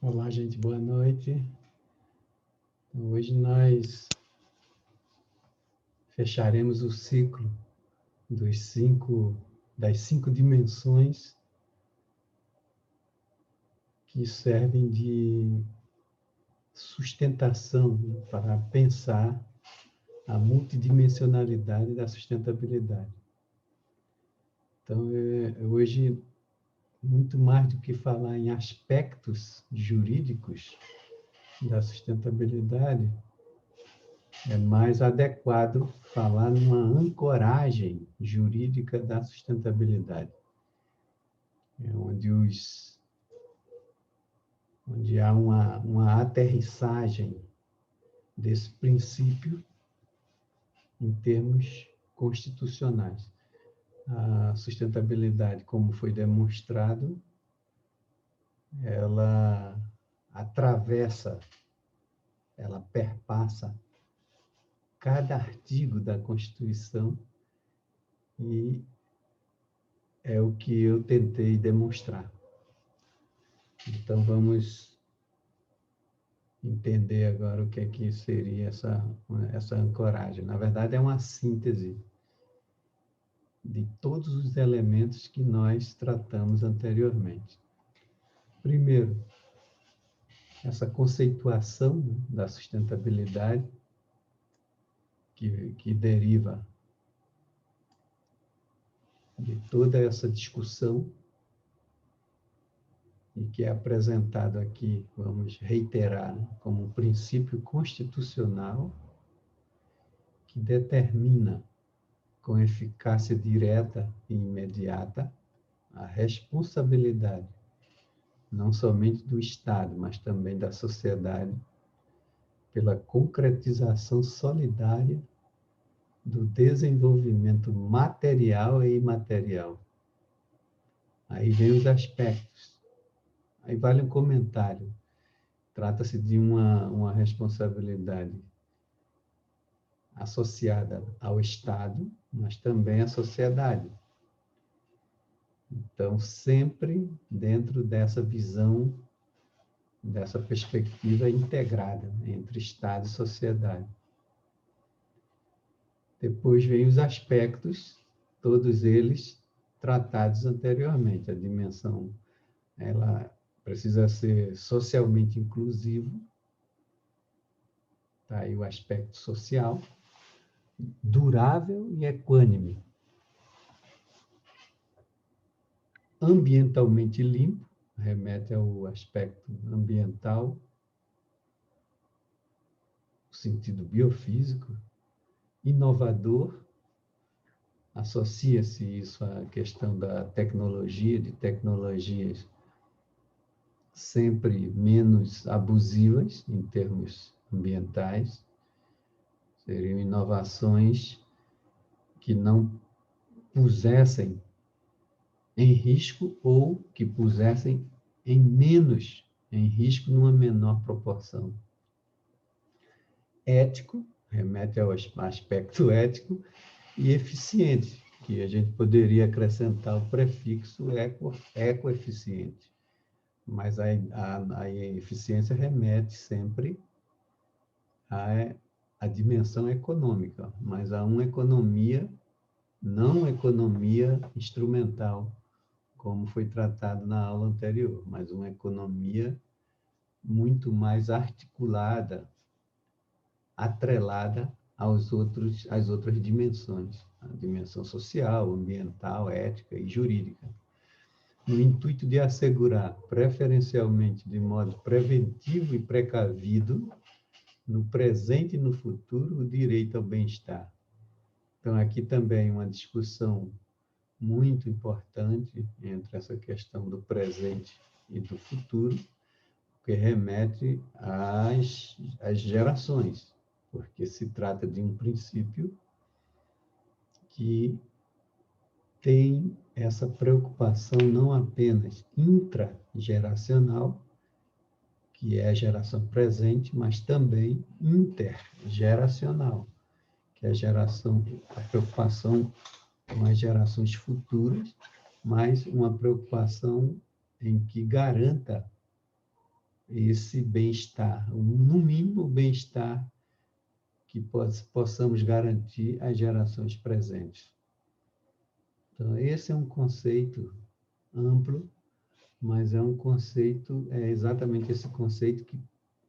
Olá, gente, boa noite. Então, hoje nós fecharemos o ciclo das cinco dimensões que servem de sustentação para pensar a multidimensionalidade da sustentabilidade. Então, hoje, muito mais do que falar em aspectos jurídicos da sustentabilidade, é mais adequado falar numa ancoragem jurídica da sustentabilidade, onde há uma aterrissagem desse princípio em termos constitucionais. A sustentabilidade, como foi demonstrado, ela atravessa, ela perpassa cada artigo da Constituição e é o que eu tentei demonstrar. Então, vamos entender agora o que é que seria essa ancoragem. Na verdade, é uma síntese de todos os elementos que nós tratamos anteriormente. Primeiro, essa conceituação da sustentabilidade que deriva de toda essa discussão e que é apresentado aqui, vamos reiterar, né, como um princípio constitucional que determina com eficácia direta e imediata a responsabilidade, não somente do Estado, mas também da sociedade, pela concretização solidária do desenvolvimento material e imaterial. Aí vem os aspectos. Aí vale um comentário. Trata-se de uma responsabilidade associada ao Estado, mas também à sociedade. Então, sempre dentro dessa visão, dessa perspectiva integrada entre Estado e sociedade. Depois vem os aspectos, todos eles tratados anteriormente. A dimensão, ela precisa ser socialmente inclusivo, tá aí o aspecto social, durável e equânime. Ambientalmente limpo, remete ao aspecto ambiental, no sentido biofísico. Inovador, associa-se isso à questão da tecnologia, de tecnologias sempre menos abusivas em termos ambientais. Seriam inovações que não pusessem em risco ou que pusessem em risco numa menor proporção. Ético, remete ao aspecto ético, e eficiente, que a gente poderia acrescentar o prefixo ecoeficiente. Mas a eficiência remete sempre à dimensão econômica, mas a uma economia, não economia instrumental, como foi tratado na aula anterior, mas uma economia muito mais articulada, atrelada às outras dimensões, a dimensão social, ambiental, ética e jurídica, no intuito de assegurar, preferencialmente de modo preventivo e precavido, no presente e no futuro, o direito ao bem-estar. Então, aqui também uma discussão muito importante entre essa questão do presente e do futuro, que remete às gerações, porque se trata de um princípio que tem essa preocupação não apenas intrageracional, que é a geração presente, mas também intergeracional, que é a preocupação com as gerações futuras, mas uma preocupação em que garanta esse bem-estar, no mínimo o bem-estar que possamos garantir às gerações presentes. Então, esse é um conceito amplo, mas é exatamente esse conceito que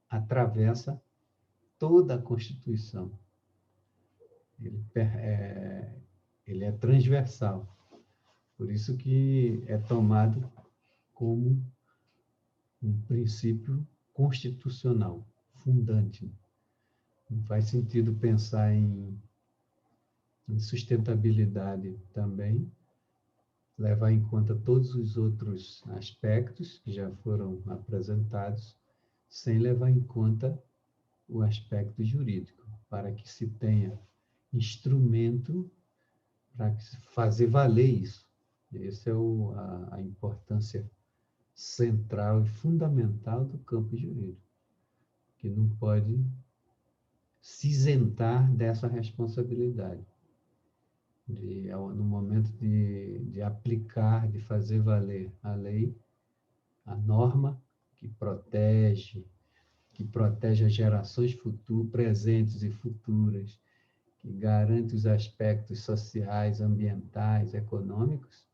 atravessa toda a Constituição. Ele é transversal, por isso que é tomado como um princípio constitucional, fundante. Não faz sentido pensar em sustentabilidade também, levar em conta todos os outros aspectos que já foram apresentados, sem levar em conta o aspecto jurídico, para que se tenha instrumento para fazer valer isso. Essa é a importância central e fundamental do campo jurídico, que não pode se isentar dessa responsabilidade. No momento de aplicar, de fazer valer a lei, a norma que protege as gerações presentes e futuras, que garante os aspectos sociais, ambientais, econômicos,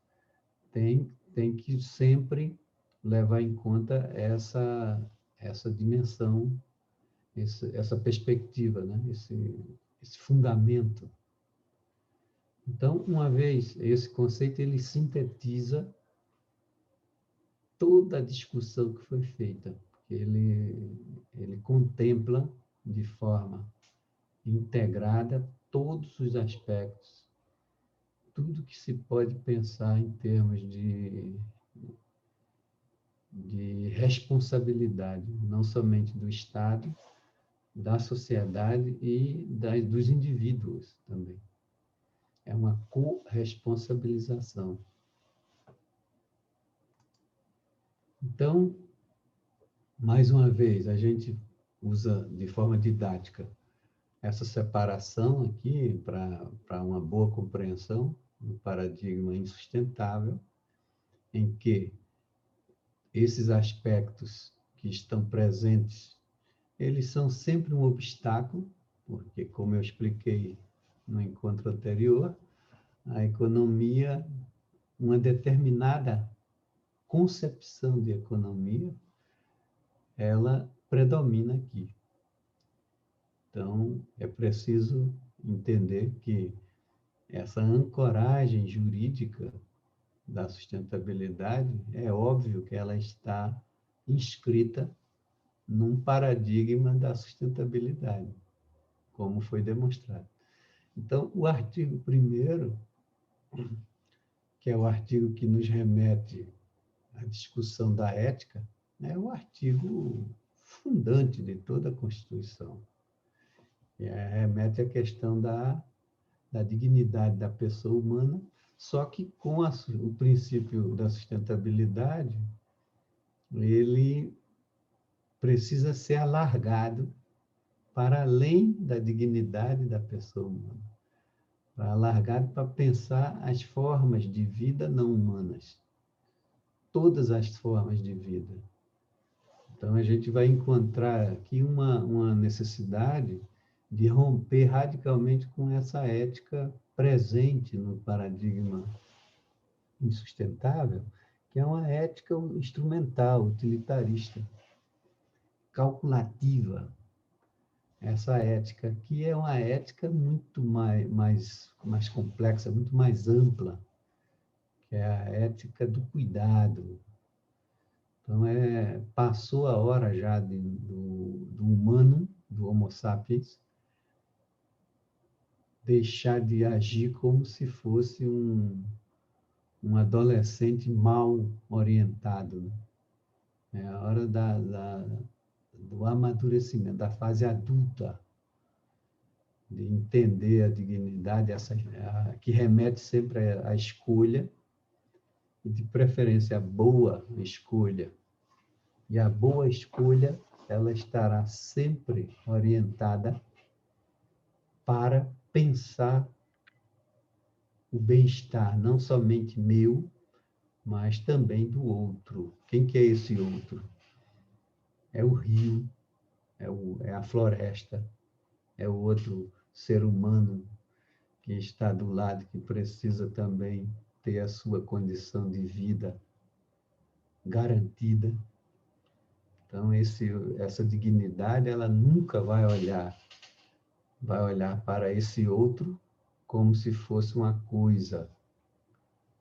tem que sempre levar em conta essa dimensão, essa perspectiva, né? esse fundamento. Então, uma vez, esse conceito ele sintetiza toda a discussão que foi feita, porque ele contempla de forma integrada todos os aspectos, tudo que se pode pensar em termos de responsabilidade, não somente do Estado, da sociedade e dos indivíduos também. É uma corresponsabilização. Então, mais uma vez, a gente usa de forma didática essa separação aqui para uma boa compreensão do paradigma insustentável, em que esses aspectos que estão presentes, eles são sempre um obstáculo, porque, como eu expliquei no encontro anterior, a economia, uma determinada concepção de economia, ela predomina aqui. Então, é preciso entender que essa ancoragem jurídica da sustentabilidade, é óbvio que ela está inscrita num paradigma da sustentabilidade, como foi demonstrado. Então, o artigo 1º, que é o artigo que nos remete à discussão da ética, é o artigo fundante de toda a Constituição. Remete à questão da dignidade da pessoa humana, só que com o princípio da sustentabilidade, ele precisa ser alargado para além da dignidade da pessoa humana, alargado para pensar as formas de vida não humanas, todas as formas de vida. Então, a gente vai encontrar aqui uma necessidade de romper radicalmente com essa ética presente no paradigma insustentável, que é uma ética instrumental, utilitarista, calculativa. Essa ética que é uma ética muito mais complexa, muito mais ampla, que é a ética do cuidado. Então, passou a hora já do humano, do Homo sapiens, deixar de agir como se fosse um adolescente mal orientado. Né? É a hora do amadurecimento, da fase adulta, de entender a dignidade, que remete sempre à escolha, e de preferência a boa escolha. E a boa escolha, ela estará sempre orientada para pensar o bem-estar, não somente meu, mas também do outro. Quem que é esse outro? é o rio, é a floresta, é o outro ser humano que está do lado, que precisa também ter a sua condição de vida garantida. Então, essa dignidade, ela nunca vai olhar para esse outro como se fosse uma coisa.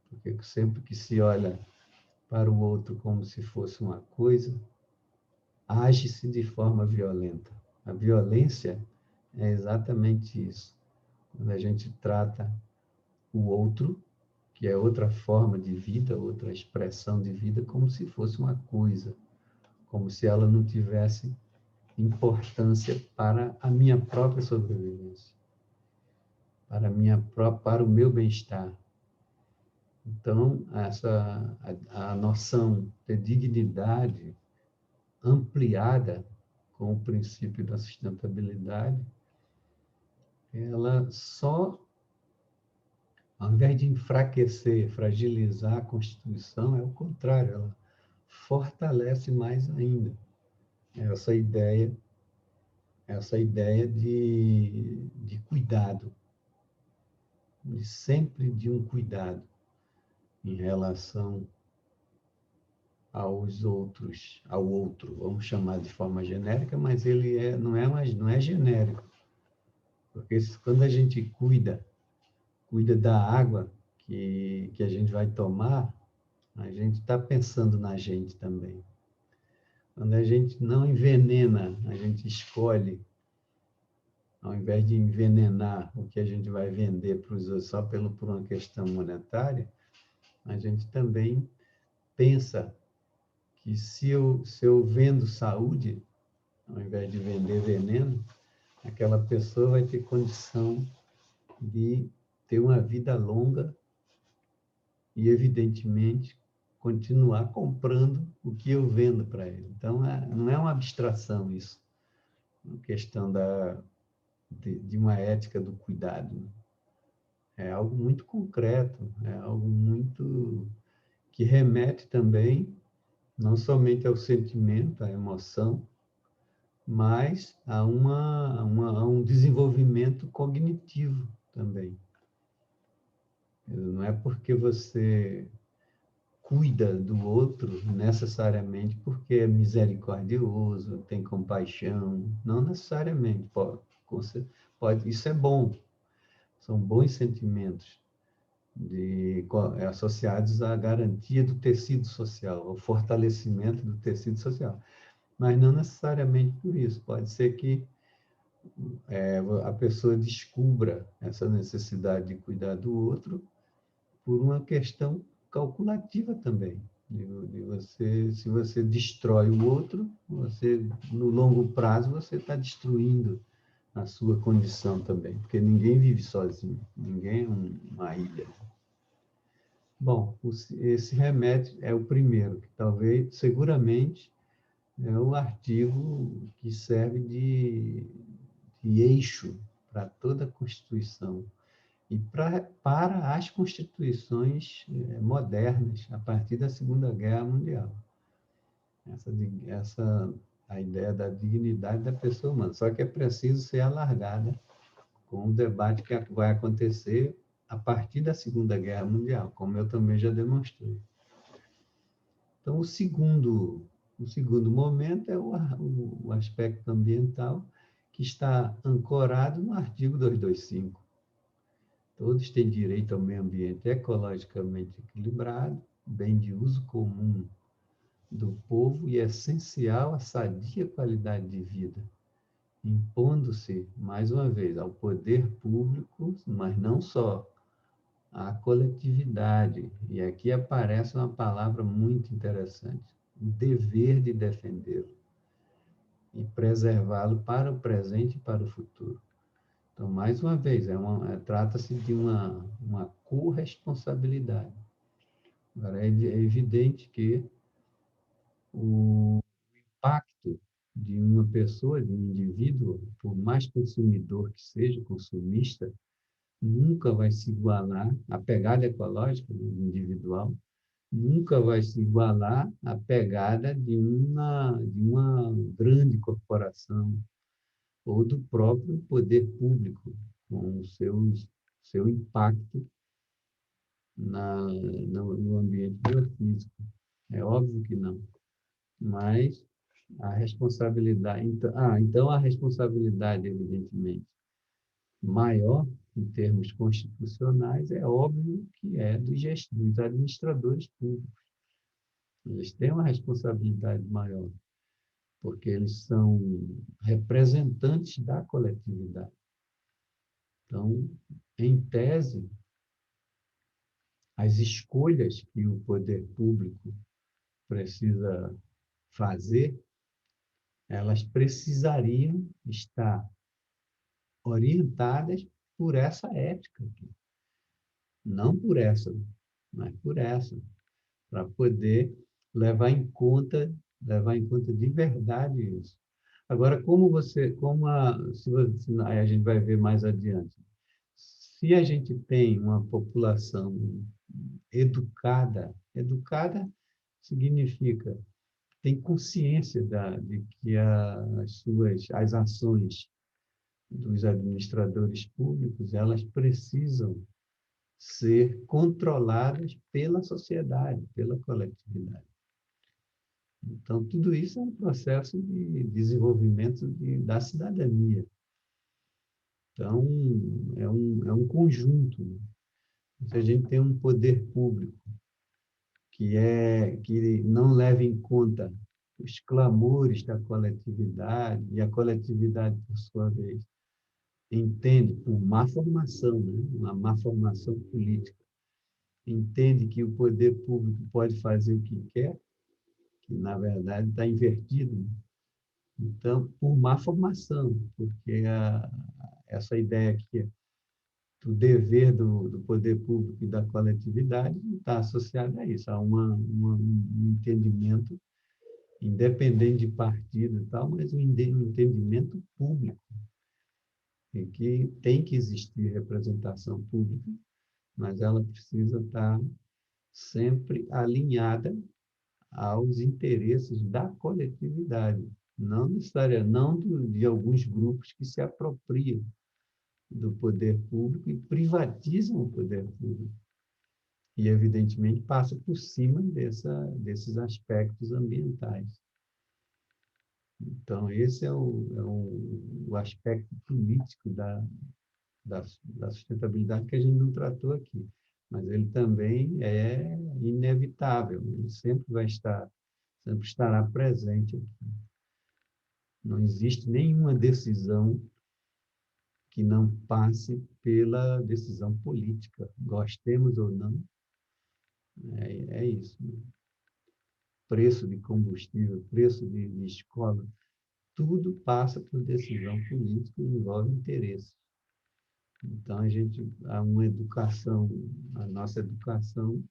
Porque sempre que se olha para o outro como se fosse uma coisa, age-se de forma violenta. A violência é exatamente isso. Quando a gente trata o outro, que é outra forma de vida, outra expressão de vida, como se fosse uma coisa, como se ela não tivesse importância para a minha própria sobrevivência, para o meu bem-estar. Então, a noção de dignidade ampliada com o princípio da sustentabilidade, ela só, ao invés de enfraquecer, fragilizar a Constituição, é o contrário, ela fortalece mais ainda essa ideia, essa ideia de cuidado, sempre de um cuidado em relação aos outros, ao outro, vamos chamar de forma genérica, mas ele não é genérico, porque quando a gente cuida da água que a gente vai tomar, a gente está pensando na gente também. Quando a gente não envenena, a gente escolhe, ao invés de envenenar o que a gente vai vender para os outros só por uma questão monetária, a gente também pensa que se eu vendo saúde, ao invés de vender veneno, aquela pessoa vai ter condição de ter uma vida longa e, evidentemente, continuar comprando o que eu vendo para ele. Então, não é uma abstração isso, uma questão de uma ética do cuidado. É algo muito concreto, é algo muito que remete também não somente ao sentimento, à emoção, mas a um desenvolvimento cognitivo também. Não é porque você cuida do outro necessariamente porque é misericordioso, tem compaixão, não necessariamente. Isso é bom, são bons sentimentos associados à garantia do tecido social, ao fortalecimento do tecido social. Mas não necessariamente por isso. Pode ser que a pessoa descubra essa necessidade de cuidar do outro por uma questão calculativa também. Se você destrói o outro, no longo prazo, você está destruindo a sua condição também, porque ninguém vive sozinho, ninguém é uma ilha. Bom, esse remédio é o primeiro, que talvez, seguramente, é o artigo que serve de eixo para toda a Constituição e para as constituições modernas, a partir da Segunda Guerra Mundial. A ideia da dignidade da pessoa humana. Só que é preciso ser alargada com o debate que vai acontecer a partir da Segunda Guerra Mundial, como eu também já demonstrei. Então, o segundo momento é o aspecto ambiental, que está ancorado no artigo 225. Todos têm direito ao meio ambiente ecologicamente equilibrado, bem de uso comum do povo e essencial à sadia qualidade de vida, impondo-se, mais uma vez, ao poder público, mas não só, à coletividade. E aqui aparece uma palavra muito interessante, o dever de defendê-lo e preservá-lo para o presente e para o futuro. Então, mais uma vez, trata-se de uma corresponsabilidade. Agora, é evidente que o impacto de uma pessoa, de um indivíduo, por mais consumidor que seja, consumista, nunca vai se igualar à pegada ecológica do individual, nunca vai se igualar à pegada de uma grande corporação ou do próprio poder público, com o seu impacto no ambiente biofísico. É óbvio que não. Mas a responsabilidade. Então a responsabilidade, evidentemente, maior em termos constitucionais, é óbvio que é dos administradores públicos. Eles têm uma responsabilidade maior, porque eles são representantes da coletividade. Então, em tese, as escolhas que o poder público precisa fazer, elas precisariam estar orientadas por essa ética aqui. Não por essa, mas por essa, para poder levar em conta de verdade isso. Agora, aí a gente vai ver mais adiante. Se a gente tem uma população educada significa tem consciência de que as ações dos administradores públicos, elas precisam ser controladas pela sociedade, pela coletividade. Então, tudo isso é um processo de desenvolvimento da cidadania. Então, é um conjunto. Se a gente tem um poder público que não leva em conta os clamores da coletividade, e a coletividade, por sua vez, entende, por má formação, né? Uma má formação política, entende que o poder público pode fazer o que quer, que, na verdade, está invertido. Né? Então, por má formação, porque essa ideia aqui do dever do poder público e da coletividade não está associada a isso, a um entendimento independente de partido e tal, mas um entendimento público, em que tem que existir representação pública, mas ela precisa estar sempre alinhada aos interesses da coletividade, não necessariamente, não de alguns grupos que se apropriam do poder público e privatizam o poder público. E, evidentemente, passa por cima desses aspectos ambientais. Então, esse é o aspecto político da sustentabilidade que a gente não tratou aqui. Mas ele também é inevitável, ele sempre estará presente aqui. Não existe nenhuma decisão que não passe pela decisão política, gostemos ou não, é isso. Né? Preço de combustível, preço de escola, tudo passa por decisão política e envolve interesse. Então, a nossa educação,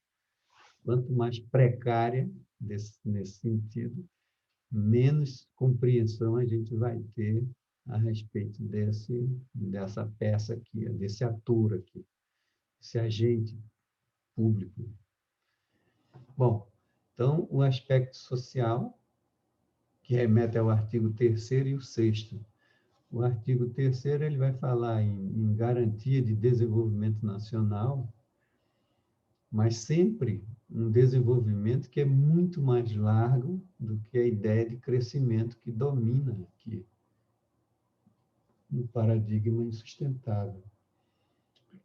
quanto mais precária nesse sentido, menos compreensão a gente vai ter a respeito dessa peça aqui, desse ator aqui, esse agente público. Bom, então, o aspecto social, que remete ao artigo 3º e o 6º. O artigo 3º ele vai falar em garantia de desenvolvimento nacional, mas sempre um desenvolvimento que é muito mais largo do que a ideia de crescimento que domina aqui no paradigma insustentável.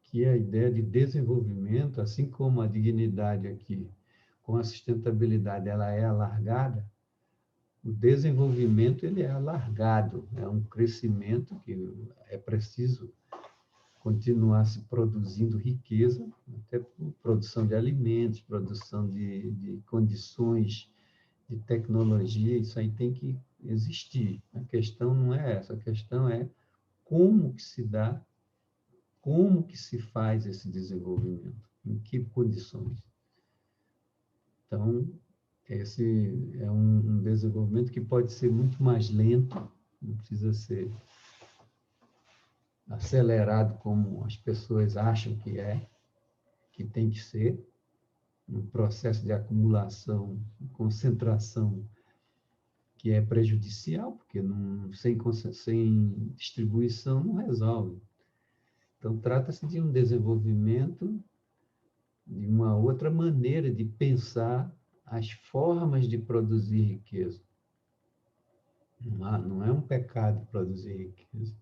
Que é a ideia de desenvolvimento, assim como a dignidade aqui, com a sustentabilidade, ela é alargada, o desenvolvimento ele é alargado, é um crescimento que é preciso continuar se produzindo riqueza, até por produção de alimentos, produção de condições de tecnologia, isso aí tem que existir. A questão não é essa, a questão é como que se dá, como que se faz esse desenvolvimento, em que condições. Então, esse é um desenvolvimento que pode ser muito mais lento, não precisa ser acelerado como as pessoas acham que tem que ser, um processo de acumulação, concentração, que é prejudicial, porque sem distribuição não resolve. Então, trata-se de um desenvolvimento de uma outra maneira de pensar as formas de produzir riqueza. Não é um pecado produzir riqueza.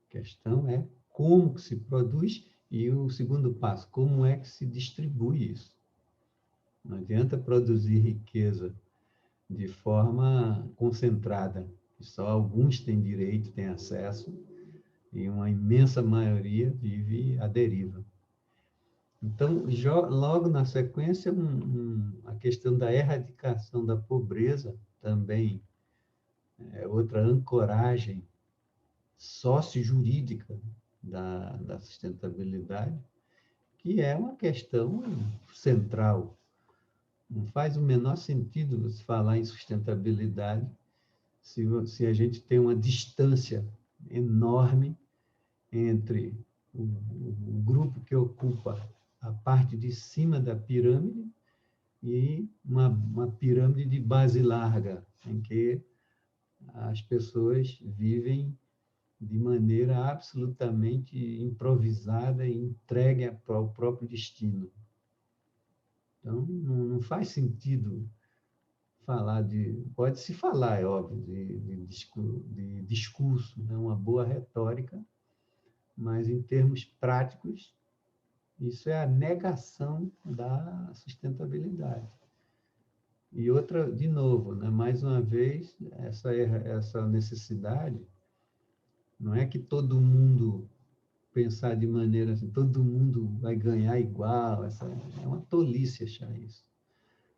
A questão é como que se produz e o segundo passo, como é que se distribui isso. Não adianta produzir riqueza de forma concentrada, que só alguns têm direito, têm acesso, e uma imensa maioria vive à deriva. Então, logo na sequência, a questão da erradicação da pobreza também é outra ancoragem sócio-jurídica da sustentabilidade, que é uma questão central. Não faz o menor sentido você falar em sustentabilidade se a gente tem uma distância enorme entre o grupo que ocupa a parte de cima da pirâmide e uma pirâmide de base larga, em que as pessoas vivem de maneira absolutamente improvisada e entregue ao próprio destino. Então, não faz sentido falar de... Pode-se falar, é óbvio, de discurso, né? Uma boa retórica, mas em termos práticos, isso é a negação da sustentabilidade. E outra, de novo, né? Mais uma vez, essa necessidade, não é que todo mundo pensar de maneira assim, todo mundo vai ganhar igual, é uma tolice achar isso.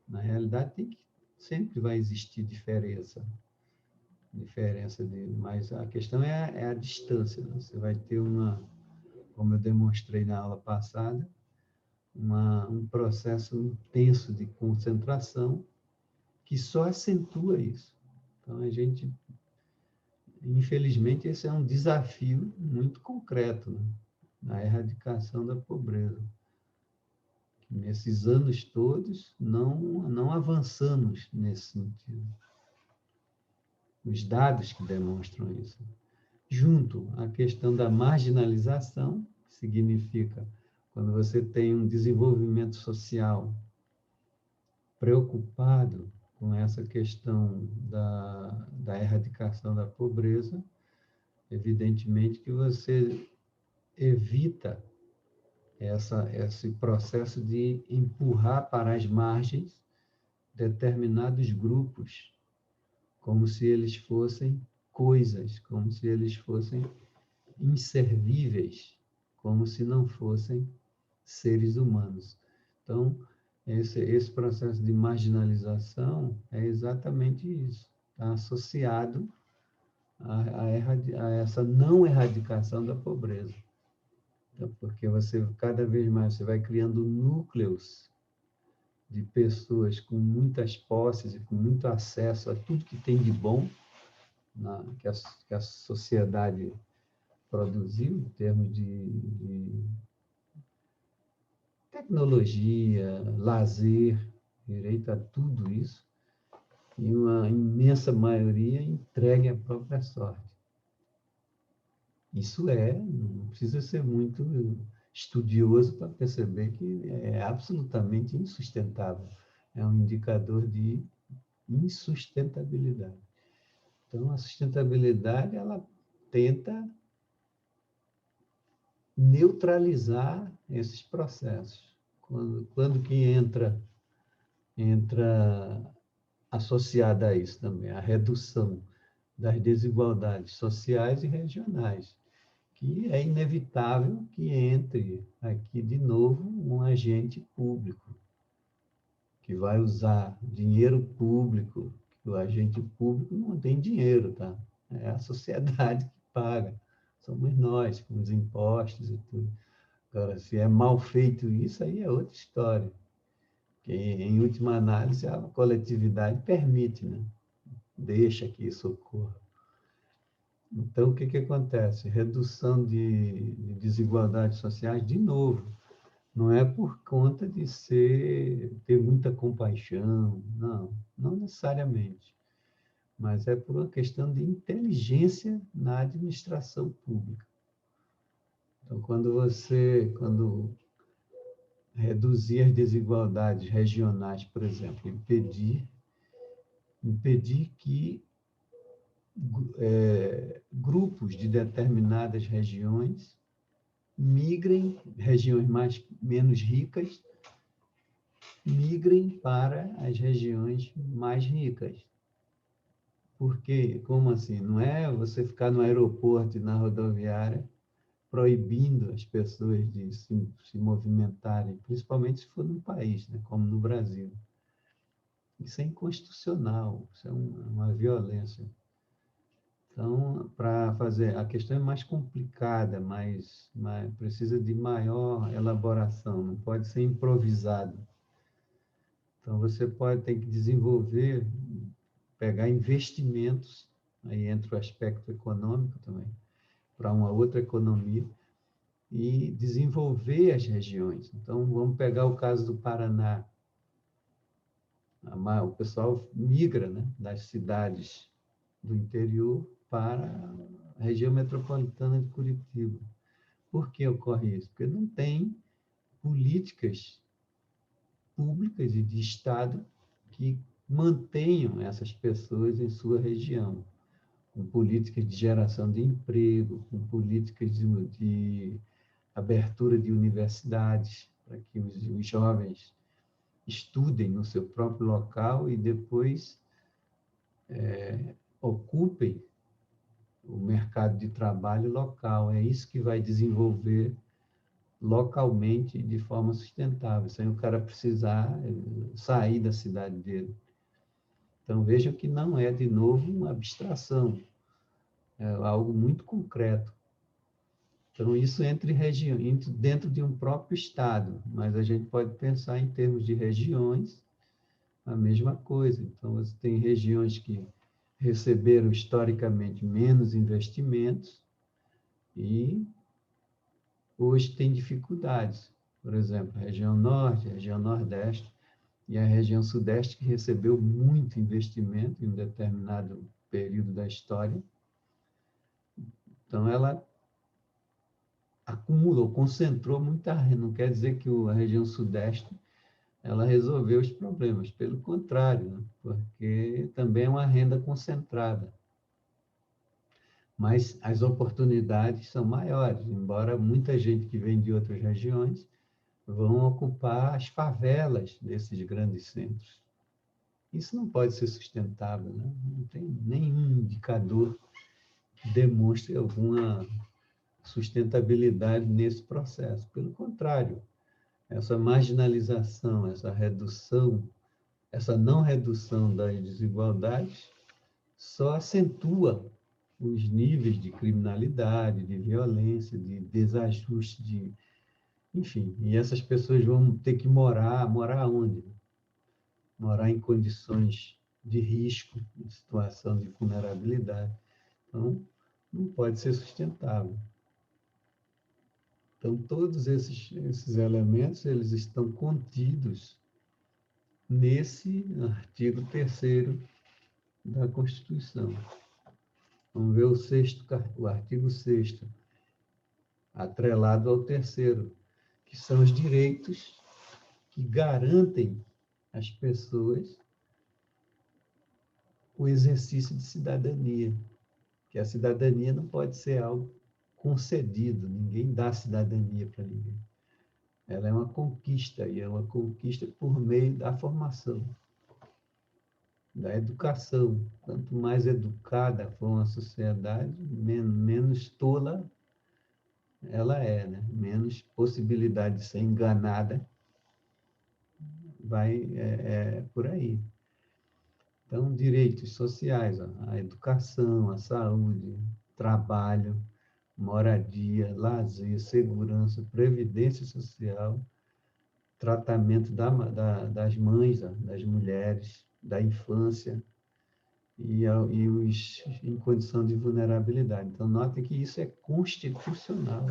Na realidade, sempre vai existir diferença, mas a questão é a distância. Né? Você vai ter como eu demonstrei na aula passada, um processo intenso de concentração que só acentua isso. Então, infelizmente, esse é um desafio muito concreto, né? Na erradicação da pobreza. Nesses anos todos, não avançamos nesse sentido. Os dados que demonstram isso. Junto à questão da marginalização, que significa quando você tem um desenvolvimento social preocupado com essa questão da erradicação da pobreza, evidentemente que você evita esse processo de empurrar para as margens determinados grupos, como se eles fossem coisas, como se eles fossem inservíveis, como se não fossem seres humanos. Então, esse processo de marginalização é exatamente isso, está associado a essa não erradicação da pobreza. Então, porque cada vez mais, você vai criando núcleos de pessoas com muitas posses e com muito acesso a tudo que tem de bom que a sociedade produziu, em termos de tecnologia, lazer, direito a tudo isso, e uma imensa maioria entregue à própria sorte. Isso não precisa ser muito estudioso para perceber que é absolutamente insustentável. É um indicador de insustentabilidade. Então, a sustentabilidade, ela tenta neutralizar esses processos. Quando que entra associada a isso também, a redução das desigualdades sociais e regionais, que é inevitável que entre aqui de novo um agente público, que vai usar dinheiro público, que o agente público não tem dinheiro, tá? É a sociedade que paga, somos nós, com os impostos e tudo. Agora, se é mal feito isso, aí é outra história. Que, em última análise, a coletividade permite, né? Deixa que isso ocorra. Então, o que acontece? Redução de desigualdades sociais, de novo. Não é por conta de ter muita compaixão, não, não necessariamente, mas é por uma questão de inteligência na administração pública. Então, quando reduzir as desigualdades regionais, por exemplo, impedir que grupos de determinadas regiões migrem, regiões menos ricas, migrem para as regiões mais ricas. Por quê? Como assim? Não é você ficar no aeroporto e na rodoviária proibindo as pessoas de se movimentarem, principalmente se for num país, né, como no Brasil. Isso é inconstitucional, isso é uma violência. Então, para fazer, a questão é mais complicada, mas precisa de maior elaboração, não pode ser improvisado. Então, você ter que desenvolver, pegar investimentos, aí entra o aspecto econômico também, para uma outra economia, e desenvolver as regiões. Então, vamos pegar o caso do Paraná. O pessoal migra, né, das cidades do interior para a região metropolitana de Curitiba. Por que ocorre isso? Porque não tem políticas públicas e de Estado que mantenham essas pessoas em sua região, com políticas de geração de emprego, com políticas de abertura de universidades, para que os jovens estudem no seu próprio local e depois ocupem o mercado de trabalho local. É isso que vai desenvolver localmente de forma sustentável, sem o cara precisar sair da cidade dele. Então, vejam que não é, de novo, uma abstração, é algo muito concreto. Então, isso dentro de um próprio Estado, mas a gente pode pensar em termos de regiões, a mesma coisa. Então, você tem regiões que receberam historicamente menos investimentos e hoje tem dificuldades. Por exemplo, a região norte, a região nordeste e a região sudeste, que recebeu muito investimento em um determinado período da história. Então, ela acumulou, concentrou muita renda. Não quer dizer que a região sudeste ela resolveu os problemas, pelo contrário, né? Porque também é uma renda concentrada. Mas as oportunidades são maiores, embora muita gente que vem de outras regiões vão ocupar as favelas desses grandes centros. Isso não pode ser sustentável, né? Não tem nenhum indicador que demonstre alguma sustentabilidade nesse processo. Pelo contrário, essa marginalização, essa não redução das desigualdades só acentua os níveis de criminalidade, de violência, de desajuste, enfim, e essas pessoas vão ter que morar onde? Morar em condições de risco, em situação de vulnerabilidade. Então, não pode ser sustentável. Então, todos esses elementos, eles estão contidos nesse artigo 3º da Constituição. Vamos ver o artigo 6º, atrelado ao 3º, que são os direitos que garantem às pessoas o exercício de cidadania, que a cidadania não pode ser algo concedido, ninguém dá cidadania para ninguém. Ela é uma conquista, e é uma conquista por meio da formação, da educação. Quanto mais educada for uma sociedade, menos tola ela é, né? Menos possibilidade de ser enganada por aí. Então, direitos sociais, a educação, a saúde, trabalho, moradia, lazer, segurança, previdência social, tratamento das mães, das mulheres, da infância e os em condição de vulnerabilidade. Então, notem que isso é constitucional.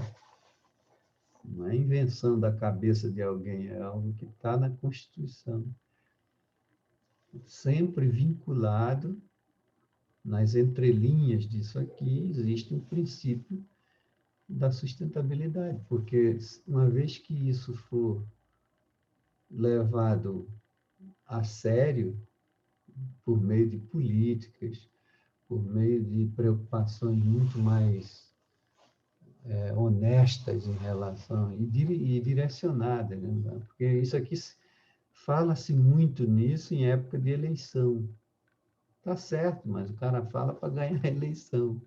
Não é invenção da cabeça de alguém, é algo que está na Constituição. Sempre vinculado, nas entrelinhas disso aqui, existe um princípio da sustentabilidade, porque uma vez que isso for levado a sério, por meio de políticas, por meio de preocupações muito mais honestas em relação e direcionadas, né? Porque isso aqui fala-se muito nisso em época de eleição. Tá certo, mas o cara fala para ganhar a eleição,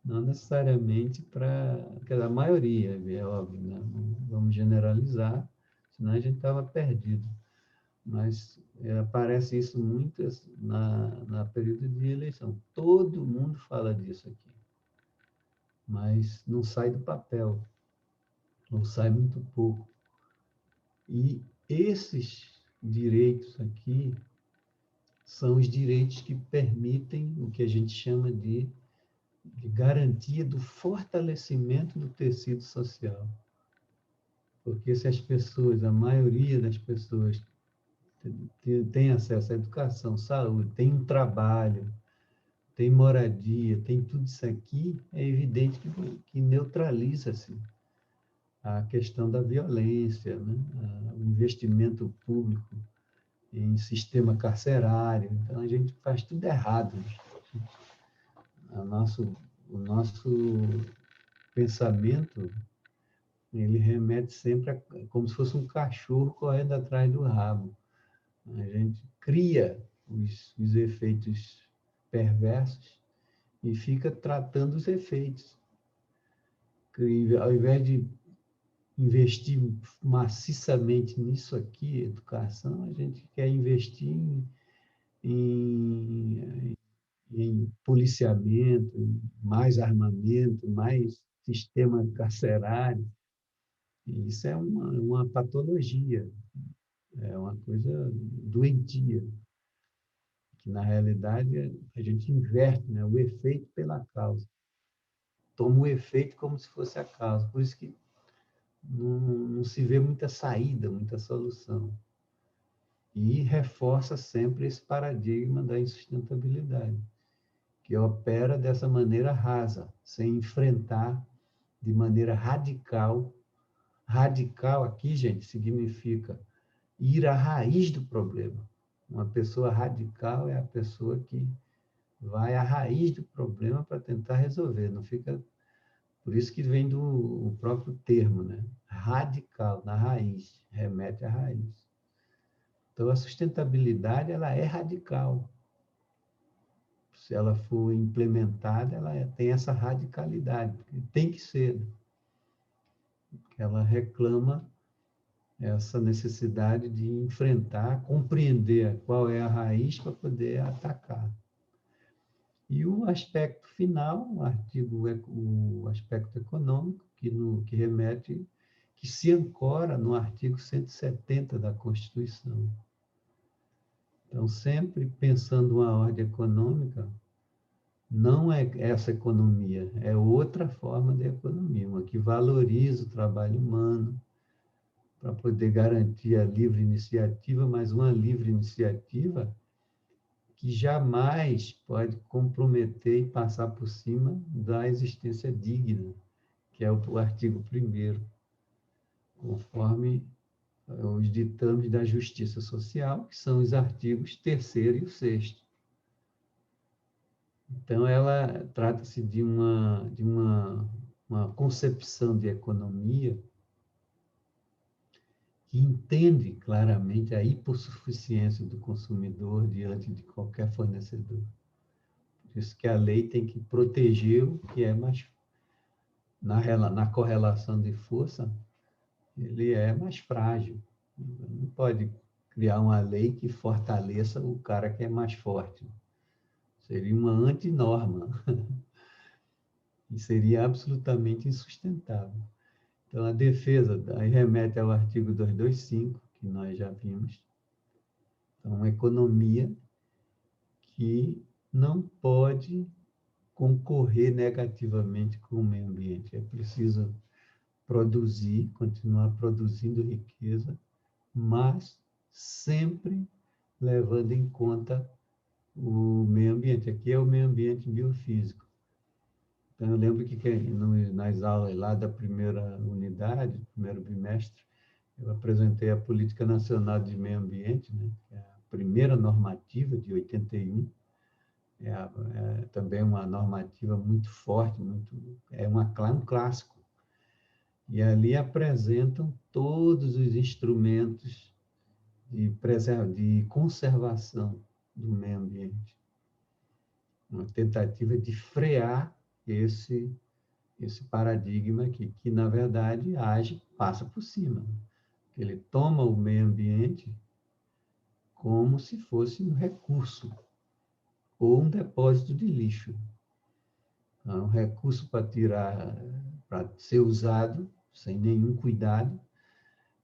não necessariamente para a maioria, é óbvio, né? Não vamos generalizar, senão a gente estava perdido. Mas aparece isso muito na período de eleição. Todo mundo fala disso aqui, mas não sai do papel, ou sai muito pouco. E esses direitos aqui são os direitos que permitem o que a gente chama de garantia do fortalecimento do tecido social. Porque se as pessoas, a maioria das pessoas, tem acesso à educação, saúde, tem um trabalho, tem moradia, tem tudo isso aqui, é evidente que neutraliza-se a questão da violência, né? O investimento público em sistema carcerário. Então, a gente faz tudo errado. O nosso pensamento, ele remete sempre como se fosse um cachorro correndo atrás do rabo. A gente cria os efeitos perversos e fica tratando os efeitos. Ao invés de investir maciçamente nisso aqui, educação, a gente quer investir em, em policiamento, em mais armamento, mais sistema carcerário. E isso é uma patologia, é uma coisa doentia, que na realidade a gente inverte, né, o efeito pela causa. Toma o efeito como se fosse a causa. Por isso que não se vê muita saída, muita solução. E reforça sempre esse paradigma da insustentabilidade, que opera dessa maneira rasa, sem enfrentar de maneira radical. Radical aqui, gente, significa ir à raiz do problema. Uma pessoa radical é a pessoa que vai à raiz do problema para tentar resolver, não fica. Por isso que vem do próprio termo, né? Radical, na raiz, remete à raiz. Então, a sustentabilidade, ela é radical. Se ela for implementada, ela tem essa radicalidade. Tem que ser. Ela reclama essa necessidade de enfrentar, compreender qual é a raiz para poder atacar. E o aspecto final, o aspecto econômico, que remete, que se ancora no artigo 170 da Constituição. Então, sempre pensando uma ordem econômica, não é essa economia, é outra forma de economia, uma que valoriza o trabalho humano, para poder garantir a livre iniciativa, mas uma livre iniciativa que jamais pode comprometer e passar por cima da existência digna, que é o artigo 1º, conforme os ditames da justiça social, que são os artigos 3º e o 6º. Então, ela trata-se de uma concepção de economia que entende claramente a hipossuficiência do consumidor diante de qualquer fornecedor. Por isso que a lei tem que proteger o que é mais, na correlação de força, ele é mais frágil. Não pode criar uma lei que fortaleça o cara que é mais forte. Seria uma antinorma. E seria absolutamente insustentável. Então, a defesa, aí remete ao artigo 225, que nós já vimos. Então, uma economia que não pode concorrer negativamente com o meio ambiente. É preciso produzir, continuar produzindo riqueza, mas sempre levando em conta o meio ambiente. Aqui é o meio ambiente biofísico. Então, eu lembro que nas aulas lá da primeira unidade, primeiro bimestre, eu apresentei a Política Nacional de Meio Ambiente, né, que é a primeira normativa de 81, é também uma normativa muito forte, um clássico. E ali apresentam todos os instrumentos de conservação do meio ambiente. Uma tentativa de frear esse paradigma aqui, que, na verdade, passa por cima. Ele toma o meio ambiente como se fosse um recurso ou um depósito de lixo. Um recurso para ser usado sem nenhum cuidado,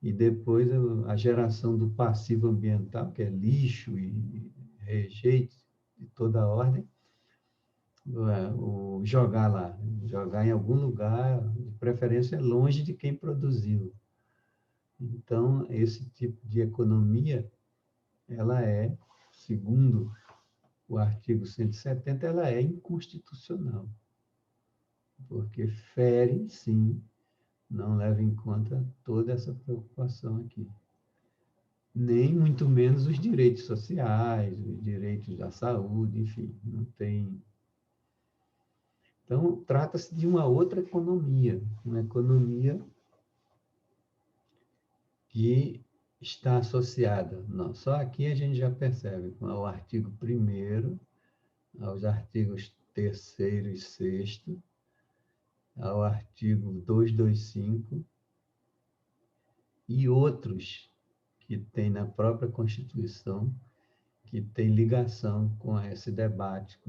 e depois a geração do passivo ambiental, que é lixo e rejeito de toda a ordem, jogar em algum lugar, de preferência longe de quem produziu. Então, esse tipo de economia, ela segundo o artigo 170, ela é inconstitucional, porque fere, sim, não leva em conta toda essa preocupação aqui. Nem muito menos os direitos sociais, os direitos à saúde, enfim, não tem. Então, trata-se de uma outra economia, uma economia que está associada, não, só aqui a gente já percebe, ao artigo 1º, aos artigos 3º e 6º, ao artigo 225 e outros que tem na própria Constituição, que tem ligação com esse debate,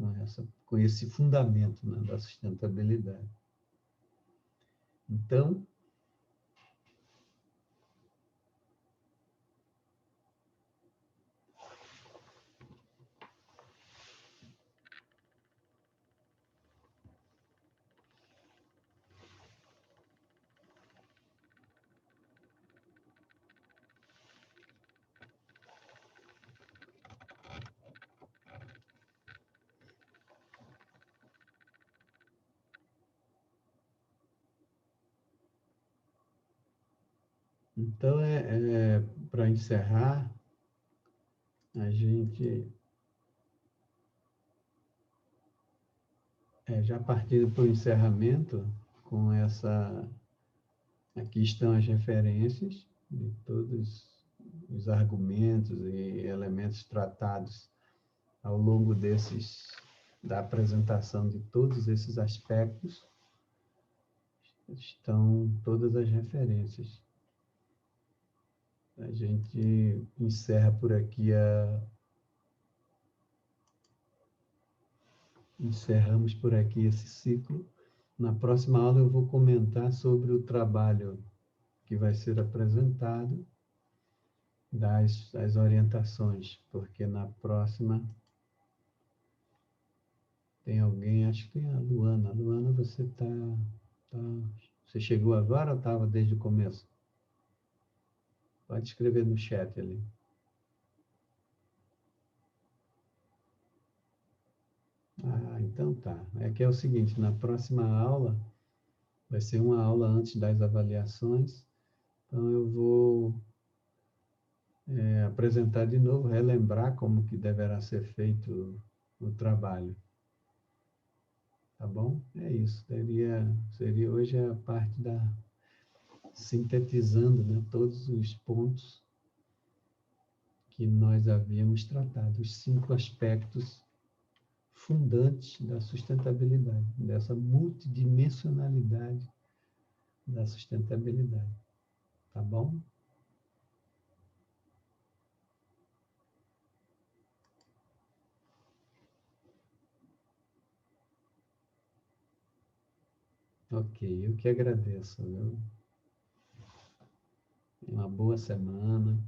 com esse fundamento, né, da sustentabilidade. Então, Então, para encerrar, a gente, já partindo para o encerramento, com essa... Aqui estão as referências de todos os argumentos e elementos tratados ao longo da apresentação de todos esses aspectos, estão todas as referências. A gente encerra por aqui encerramos por aqui esse ciclo. Na próxima aula eu vou comentar sobre o trabalho que vai ser apresentado, das orientações, porque na próxima tem alguém, acho que tem a Luana. Luana, você você chegou agora ou estava desde o começo? Pode escrever no chat ali. Então tá. Aqui é o seguinte, na próxima aula, vai ser uma aula antes das avaliações, então eu vou apresentar de novo, relembrar como que deverá ser feito o trabalho. Tá bom? É isso. Seria hoje a parte sintetizando, né, todos os pontos que nós havíamos tratado, os 5 aspectos fundantes da sustentabilidade, dessa multidimensionalidade da sustentabilidade. Tá bom? Ok, eu que agradeço, viu? Uma boa semana.